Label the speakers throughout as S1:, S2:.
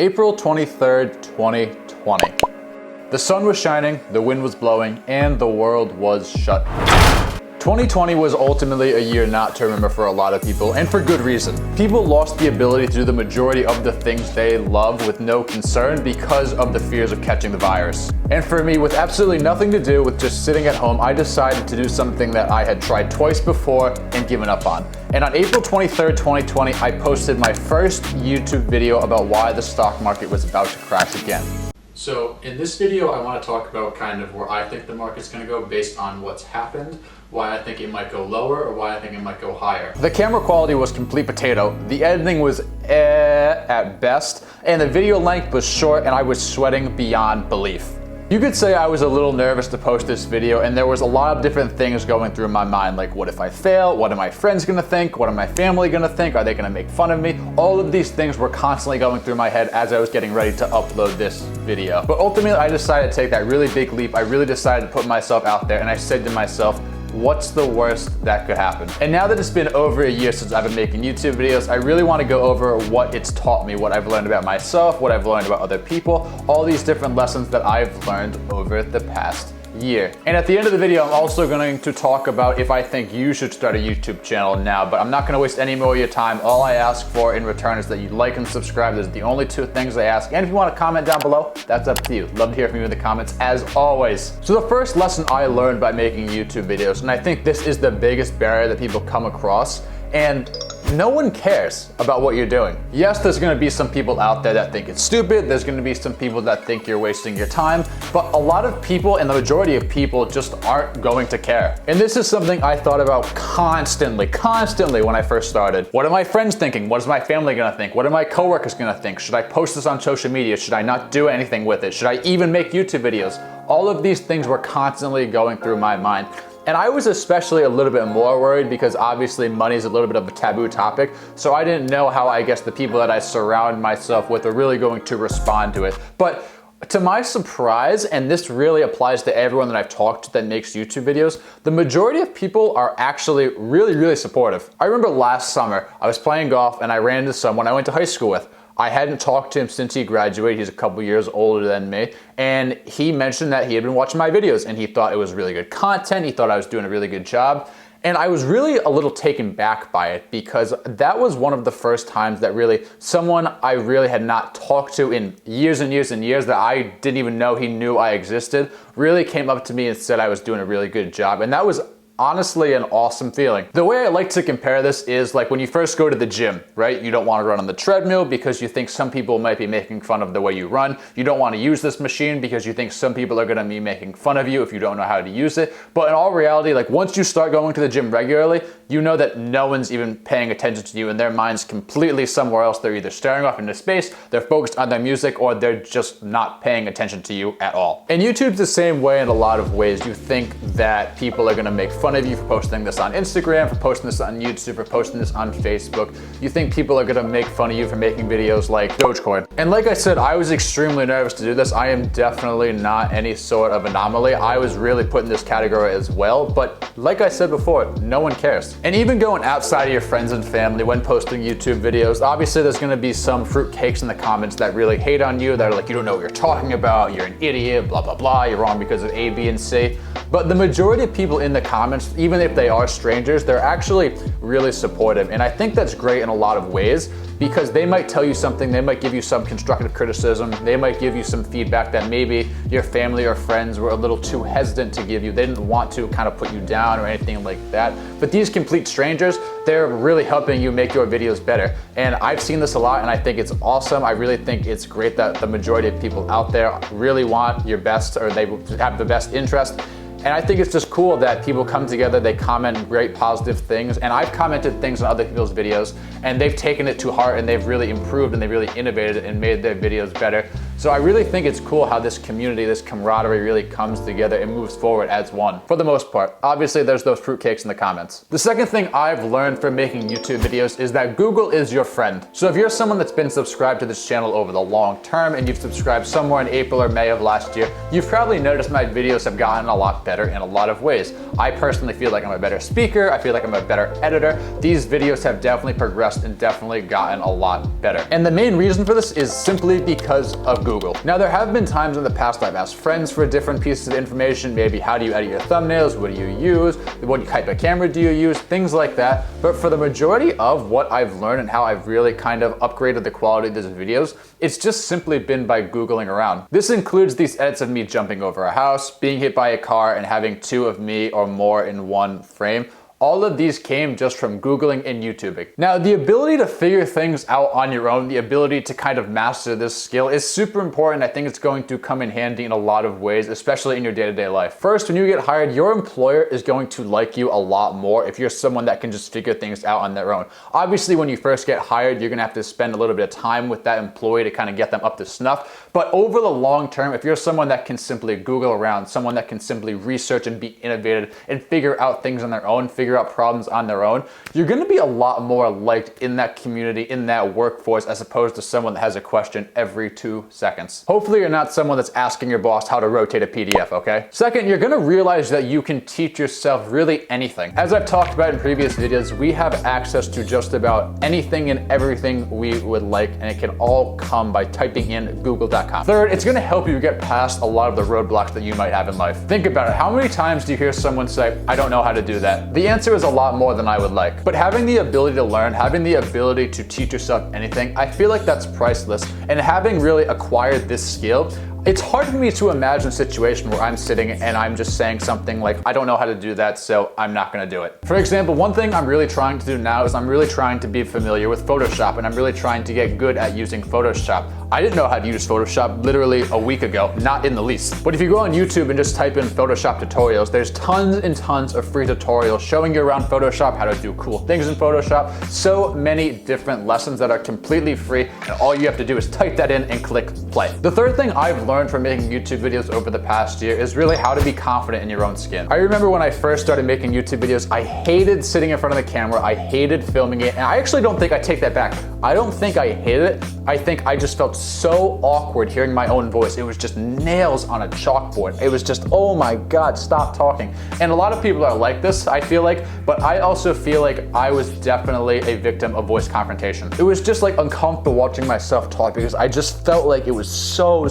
S1: April 23rd, 2020. The sun was shining, the wind was blowing, and the world was shut. 2020 was ultimately a year not to remember for a lot of people, and for good reason. People lost the ability to do the majority of the things they love with no concern because of the fears of catching the virus. And for me, with absolutely nothing to do with just sitting at home, I decided to do something that I had tried twice before and given up on. And on April 23rd, 2020, I posted my first YouTube video about why the stock market was about to crash again. So in this video, I want to talk about kind of where I think the market's going to go based on what's happened, why I think it might go lower, or why I think it might go higher. The camera quality was complete potato, the editing was at best, and the video length was short, and I was sweating beyond belief. You could say I was a little nervous to post this video, and there was a lot of different things going through my mind, like what if I fail? What are my friends gonna think? What are my family gonna think? Are they gonna make fun of me? All of these things were constantly going through my head as I was getting ready to upload this video. But ultimately, I decided to take that really big leap. I really decided to put myself out there, and I said to myself, what's the worst that could happen? And now that it's been over a year since I've been making YouTube videos, I really want to go over what it's taught me, what I've learned about myself, what I've learned about other people, all these different lessons that I've learned over the past year. And at the end of the video, I'm also going to talk about if I think you should start a YouTube channel now, but I'm not going to waste any more of your time. All I ask for in return is that you like and subscribe. Those are the only two things I ask. And if you want to comment down below, that's up to you. Love to hear from you in the comments as always. So the first lesson I learned by making YouTube videos, and I think this is the biggest barrier that people come across, and no one cares about what you're doing. Yes, there's gonna be some people out there that think it's stupid, there's gonna be some people that think you're wasting your time, but a lot of people, and the majority of people, just aren't going to care. And this is something I thought about constantly when I first started. What are my friends thinking? What is my family gonna think? What are my coworkers gonna think? Should I post this on social media? Should I not do anything with it? Should I even make YouTube videos? All of these things were constantly going through my mind. And I was especially a little bit more worried because obviously money is a little bit of a taboo topic. So I didn't know how, I guess, the people that I surround myself with are really going to respond to it. But to my surprise, and this really applies to everyone that I've talked to that makes YouTube videos, the majority of people are actually really supportive. I remember last summer, I was playing golf and I ran into someone I went to high school with. I hadn't talked to him since he graduated. He's a couple years older than me. And he mentioned that he had been watching my videos and he thought it was really good content. He thought I was doing a really good job. And I was really a little taken back by it because that was one of the first times that really someone I really had not talked to in years and years and years, that I didn't even know he knew I existed, really came up to me and said I was doing a really good job. And that was honestly an awesome feeling. The way I like to compare this is like when you first go to the gym, right? You don't want to run on the treadmill because you think some people might be making fun of the way you run. You don't want to use this machine because you think some people are going to be making fun of you if you don't know how to use it. But in all reality, like once you start going to the gym regularly, you know that no one's even paying attention to you and their mind's completely somewhere else. They're either staring off into space, they're focused on their music, or they're just not paying attention to you at all. And YouTube's the same way in a lot of ways. You think that people are going to make fun of you for posting this on Instagram, for posting this on YouTube, for posting this on Facebook. You think people are gonna make fun of you for making videos like Dogecoin. And like I said, I was extremely nervous to do this. I am definitely not any sort of anomaly. I was really put in this category as well, but like I said before, no one cares. And even going outside of your friends and family when posting YouTube videos, obviously there's gonna be some fruitcakes in the comments that really hate on you, that are like, you don't know what you're talking about, you're an idiot, blah, blah, blah, you're wrong because of A, B, and C. But the majority of people in the comments, even if they are strangers, they're actually really supportive. And I think that's great in a lot of ways because they might tell you something, they might give you some constructive criticism, they might give you some feedback that maybe your family or friends were a little too hesitant to give you. They didn't want to kind of put you down or anything like that. But these complete strangers, they're really helping you make your videos better. And I've seen this a lot and I think it's awesome. I really think it's great that the majority of people out there really want your best, or they have the best interest. And I think it's just cool that people come together, they comment great positive things, and I've commented things on other people's videos and they've taken it to heart and they've really improved and they've really innovated and made their videos better. So I really think it's cool how this community, this camaraderie really comes together and moves forward as one, for the most part. Obviously, there's those fruitcakes in the comments. The second thing I've learned from making YouTube videos is that Google is your friend. So if you're someone that's been subscribed to this channel over the long term and you've subscribed somewhere in April or May of last year, you've probably noticed my videos have gotten a lot better. better in a lot of ways. I personally feel like I'm a better speaker. I feel like I'm a better editor. These videos have definitely progressed and definitely gotten a lot better. And the main reason for this is simply because of Google. Now, there have been times in the past I've asked friends for different pieces of information, maybe how do you edit your thumbnails, what do you use, what type of camera do you use, things like that. But for the majority of what I've learned and how I've really kind of upgraded the quality of these videos, it's just simply been by Googling around. This includes these edits of me jumping over a house, being hit by a car, and having two of me or more in one frame. All of these came just from Googling and YouTubing. Now, the ability to figure things out on your own, the ability to kind of master this skill is super important. I think it's going to come in handy in a lot of ways, especially in your day-to-day life. First, when you get hired, your employer is going to like you a lot more if you're someone that can just figure things out on their own. Obviously, when you first get hired, you're gonna have to spend a little bit of time with that employee to kind of get them up to snuff. But over the long term, if you're someone that can simply Google around, someone that can simply research and be innovative and figure out things on their own, figure out problems on their own, you're gonna be a lot more liked in that community, in that workforce, as opposed to someone that has a question every 2 seconds. Hopefully you're not someone that's asking your boss how to rotate a PDF, okay? Second, you're gonna realize that you can teach yourself really anything. As I've talked about in previous videos, we have access to just about anything and everything we would like, and it can all come by typing in google.com. Third, it's gonna help you get past a lot of the roadblocks that you might have in life. Think about it. How many times do you hear someone say, I don't know how to do that? The answer is a lot more than I would like. But having the ability to learn, having the ability to teach yourself anything, I feel like that's priceless. And having really acquired this skill, it's hard for me to imagine a situation where I'm sitting and I'm just saying something like, I don't know how to do that, so I'm not gonna do it. For example, one thing I'm really trying to do now is I'm really trying to be familiar with Photoshop, and I'm really trying to get good at using Photoshop. I didn't know how to use Photoshop literally a week ago, not in the least. But if you go on YouTube and just type in Photoshop tutorials, there's tons and tons of free tutorials showing you around Photoshop, how to do cool things in Photoshop. So many different lessons that are completely free, and all you have to do is type that in and click play. The third thing I've learned from making YouTube videos over the past year is really how to be confident in your own skin. I remember when I first started making YouTube videos, I hated sitting in front of the camera, I hated filming it, and I actually don't think I take that back. I don't think I hated it, I think I just felt so awkward hearing my own voice. It was just nails on a chalkboard. It was just, oh my God, stop talking. And a lot of people are like this, I feel like, but I also feel like I was definitely a victim of voice confrontation. It was just like uncomfortable watching myself talk because I just felt like it was so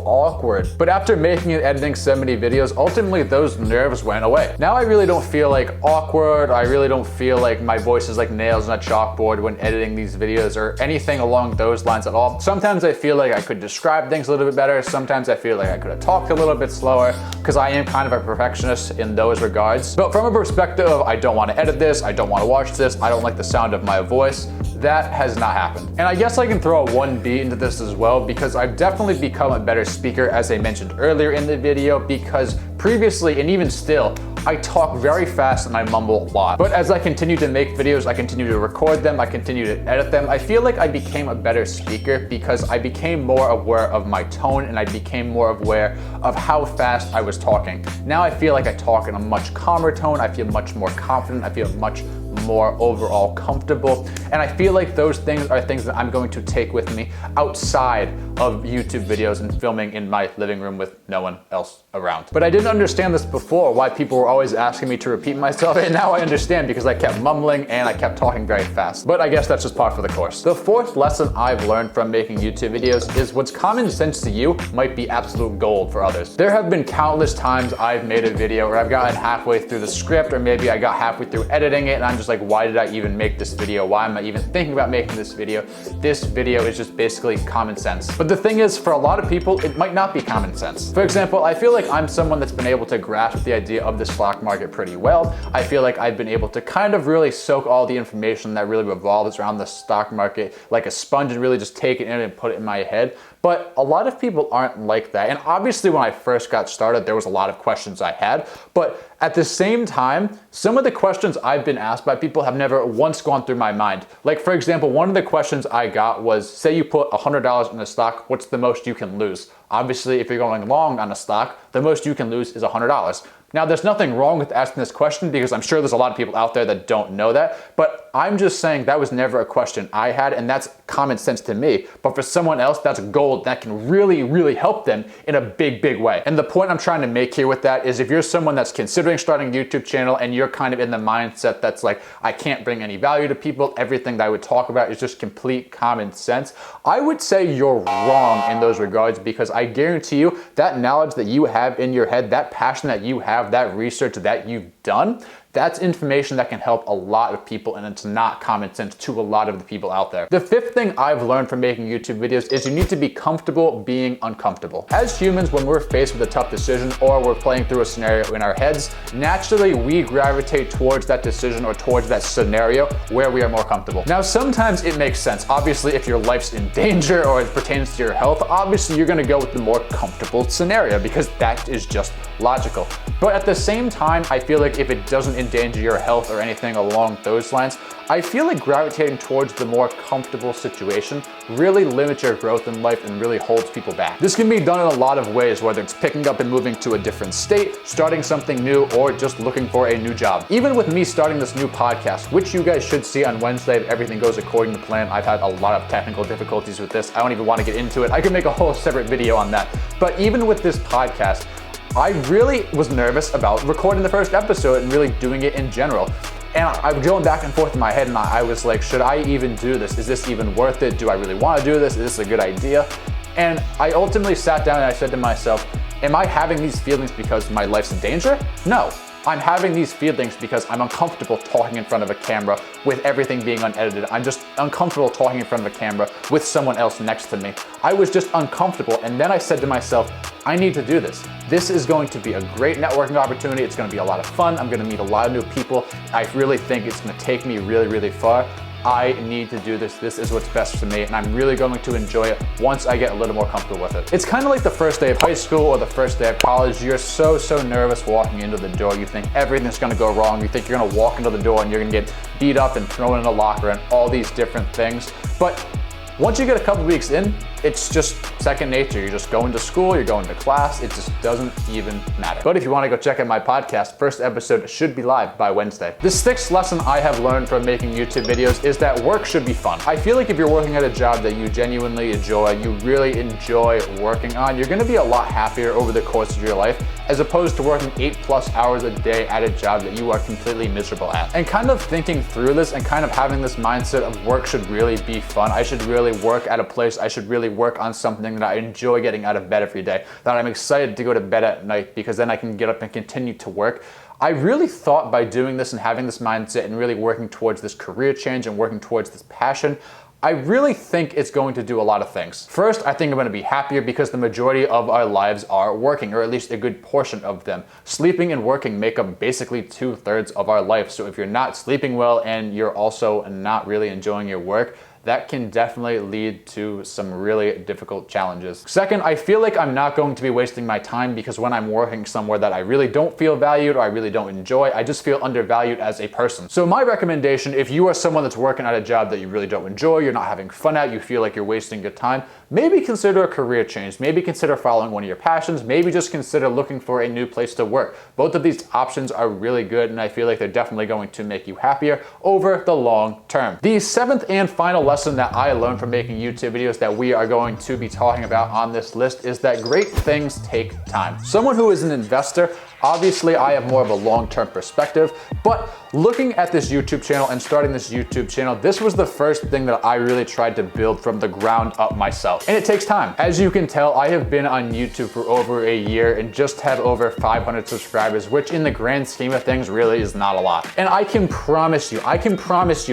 S1: awkward. But after making and editing so many videos, ultimately those nerves went away. Now I really don't feel like awkward. I really don't feel like my voice is like nails on a chalkboard when editing these videos or anything along those lines at all. Sometimes I feel like I could describe things a little bit better. Sometimes I feel like I could have talked a little bit slower because I am kind of a perfectionist in those regards. But from a perspective of I don't want to edit this, I don't want to watch this, I don't like the sound of my voice, that has not happened. And I guess I can throw a 1B into this as well because I've definitely become a better speaker, as I mentioned earlier in the video, because previously and even still, I talk very fast and I mumble a lot. But as I continue to make videos, I continue to record them, I continue to edit them, I feel like I became a better speaker because I became more aware of my tone and I became more aware of how fast I was talking. Now I feel like I talk in a much calmer tone, I feel much more confident, I feel much more overall comfortable. And I feel like those things are things that I'm going to take with me outside of YouTube videos and filming in my living room with no one else around. But I didn't understand this before, why people were always asking me to repeat myself, and now I understand because I kept mumbling and I kept talking very fast. But I guess that's just par for the course. The fourth lesson I've learned from making YouTube videos is what's common sense to you might be absolute gold for others. There have been countless times I've made a video where I've gotten halfway through the script, or maybe I got halfway through editing it and I'm just like, why did I even make this video? Why am I even thinking about making this video? This video is just basically common sense. But the thing is, for a lot of people, it might not be common sense. For example, I feel like I'm someone that's been able to grasp the idea of the stock market pretty well. I feel like I've been able to kind of really soak all the information that really revolves around the stock market like a sponge and really just take it in and put it in my head. But a lot of people aren't like that. And obviously when I first got started, there was a lot of questions I had. But at the same time, some of the questions I've been asked by people have never once gone through my mind. Like for example, one of the questions I got was, say you put $100 in a stock, what's the most you can lose? Obviously, if you're going long on a stock, the most you can lose is $100. Now, there's nothing wrong with asking this question because I'm sure there's a lot of people out there that don't know that, but I'm just saying that was never a question I had, and that's common sense to me. But for someone else, that's gold that can really, really help them in a big, big way. And the point I'm trying to make here with that is if you're someone that's considering starting a YouTube channel and you're kind of in the mindset that's like, I can't bring any value to people, everything that I would talk about is just complete common sense, I would say you're wrong in those regards, because I guarantee you that knowledge that you have in your head, that passion that you have, that research that you've done, that's information that can help a lot of people, and it's not common sense to a lot of the people out there. The fifth thing I've learned from making YouTube videos is you need to be comfortable being uncomfortable. As humans, when we're faced with a tough decision or we're playing through a scenario in our heads, naturally we gravitate towards that decision or towards that scenario where we are more comfortable. Now, sometimes it makes sense. Obviously, if your life's in danger or it pertains to your health, obviously you're gonna go with the more comfortable scenario because that is just logical. But at the same time, I feel like if it doesn't endanger your health or anything along those lines, I feel like gravitating towards the more comfortable situation really limits your growth in life and really holds people back. This can be done in a lot of ways, whether it's picking up and moving to a different state, starting something new, or just looking for a new job. Even with me starting this new podcast, which you guys should see on Wednesday if everything goes according to plan. I've had a lot of technical difficulties with this. I don't even want to get into it. I could make a whole separate video on that. But even with this podcast, I really was nervous about recording the first episode and really doing it in general. And I was going back and forth in my head, and I was like, should I even do this? Is this even worth it? Do I really want to do this? Is this a good idea? And I ultimately sat down and I said to myself, am I having these feelings because my life's in danger? No. I'm having these feelings because I'm uncomfortable talking in front of a camera with everything being unedited. I'm just uncomfortable talking in front of a camera with someone else next to me. I was just uncomfortable, and then I said to myself, I need to do this. This is going to be a great networking opportunity. It's going to be a lot of fun. I'm going to meet a lot of new people. I really think it's going to take me really, really far. I need to do this. This is what's best for me, and I'm really going to enjoy it once I get a little more comfortable with it. It's kind of like the first day of high school or the first day of college. You're so nervous walking into the door. You think everything's gonna go wrong. You think you're gonna walk into the door and you're gonna get beat up and thrown in a locker and all these different things. But once you get a couple weeks in, it's just second nature. You're just going to school, you're going to class, it just doesn't even matter. But if you wanna go check out my podcast, first episode should be live by Wednesday. The sixth lesson I have learned from making YouTube videos is that work should be fun. I feel like if you're working at a job that you genuinely enjoy, you really enjoy working on, you're gonna be a lot happier over the course of your life, as opposed to working 8+ hours a day at a job that you are completely miserable at. And kind of thinking through this and kind of having this mindset of work should really be fun. I should really work at a place, I should really work on something that I enjoy getting out of bed every day, that I'm excited to go to bed at night because then I can get up and continue to work. I really thought by doing this and having this mindset and really working towards this career change and working towards this passion, I really think it's going to do a lot of things. First, I think I'm going to be happier because the majority of our lives are working, or at least a good portion of them. Sleeping and working make up basically 2/3 of our life. So if you're not sleeping well and you're also not really enjoying your work, that can definitely lead to some really difficult challenges. Second, I feel like I'm not going to be wasting my time because when I'm working somewhere that I really don't feel valued or I really don't enjoy, I just feel undervalued as a person. So my recommendation, if you are someone that's working at a job that you really don't enjoy, you're not having fun at, you feel like you're wasting your time, maybe consider a career change. Maybe consider following one of your passions. Maybe just consider looking for a new place to work. Both of these options are really good, and I feel like they're definitely going to make you happier over the long term. The seventh and final lesson that I learned from making YouTube videos that we are going to be talking about on this list is that great things take time. Someone who is an investor, obviously I have more of a long-term perspective, but looking at this YouTube channel and starting this YouTube channel, this was the first thing that I really tried to build from the ground up myself. And it takes time. As you can tell, I have been on YouTube for over a year and just have over 500 subscribers, which in the grand scheme of things really is not a lot. And I can promise you,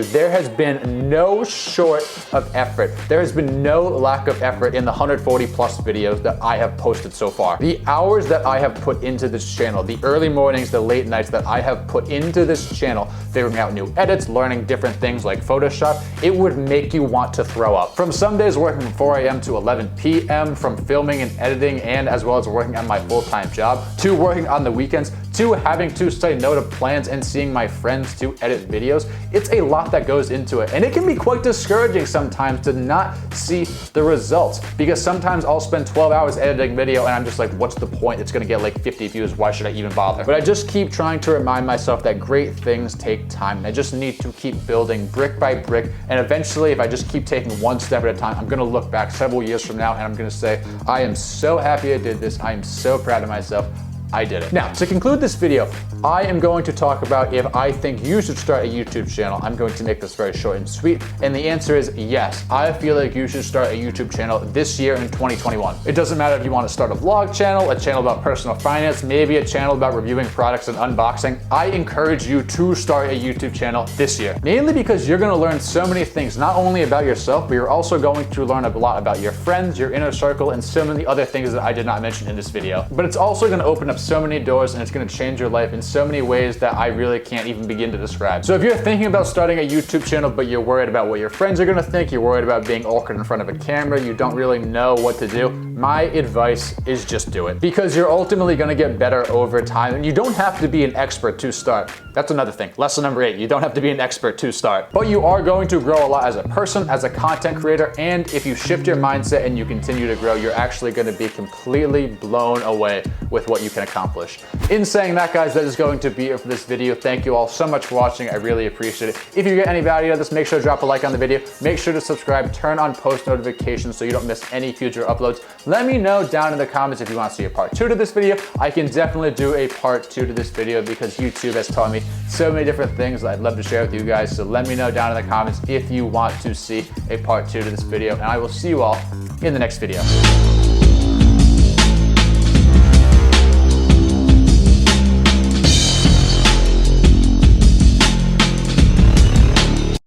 S1: there has been no short of effort. There has been no lack of effort in the 140+ videos that I have posted so far. The hours that I have put into this channel, the early mornings, the late nights that I have put into this channel, figuring out new edits, learning different things like Photoshop, it would make you want to throw up. From some days working from 4 a.m. to 11 p.m., from filming and editing, and as well as working on my full-time job, to working on the weekends, to having to say no to plans and seeing my friends to edit videos. It's a lot that goes into it, and it can be quite discouraging sometimes to not see the results, because sometimes I'll spend 12 hours editing video and I'm just like, what's the point? It's gonna get like 50 views, why should I even bother? But I just keep trying to remind myself that great things take time, and I just need to keep building brick by brick, and eventually if I just keep taking one step at a time, I'm gonna look back several years from now and I'm gonna say, I am so happy I did this, I am so proud of myself, I did it. Now, to conclude this video, I am going to talk about if I think you should start a YouTube channel. I'm going to make this very short and sweet, and the answer is yes. I feel like you should start a YouTube channel this year in 2021. It doesn't matter if you want to start a vlog channel, a channel about personal finance, maybe a channel about reviewing products and unboxing. I encourage you to start a YouTube channel this year, mainly because you're going to learn so many things, not only about yourself, but you're also going to learn a lot about your friends, your inner circle, and so many other things that I did not mention in this video. But it's also going to open up so many doors, and it's going to change your life in so many ways that I really can't even begin to describe. So if you're thinking about starting a YouTube channel, but you're worried about what your friends are going to think, you're worried about being awkward in front of a camera, you don't really know what to do, my advice is just do it, because you're ultimately going to get better over time, and you don't have to be an expert to start. That's another thing. Lesson number 8, you don't have to be an expert to start, but you are going to grow a lot as a person, as a content creator, and if you shift your mindset and you continue to grow, you're actually going to be completely blown away with what you can accomplish. In saying that, guys, that is going to be it for this video. Thank you all so much for watching. I really appreciate it. If you get any value out of this, make sure to drop a like on the video. Make sure to subscribe, turn on post notifications so you don't miss any future uploads. Let me know down in the comments if you want to see a part 2 to this video. I can definitely do a part 2 to this video because YouTube has taught me so many different things that I'd love to share with you guys. So let me know down in the comments if you want to see a part 2 to this video, and I will see you all in the next video.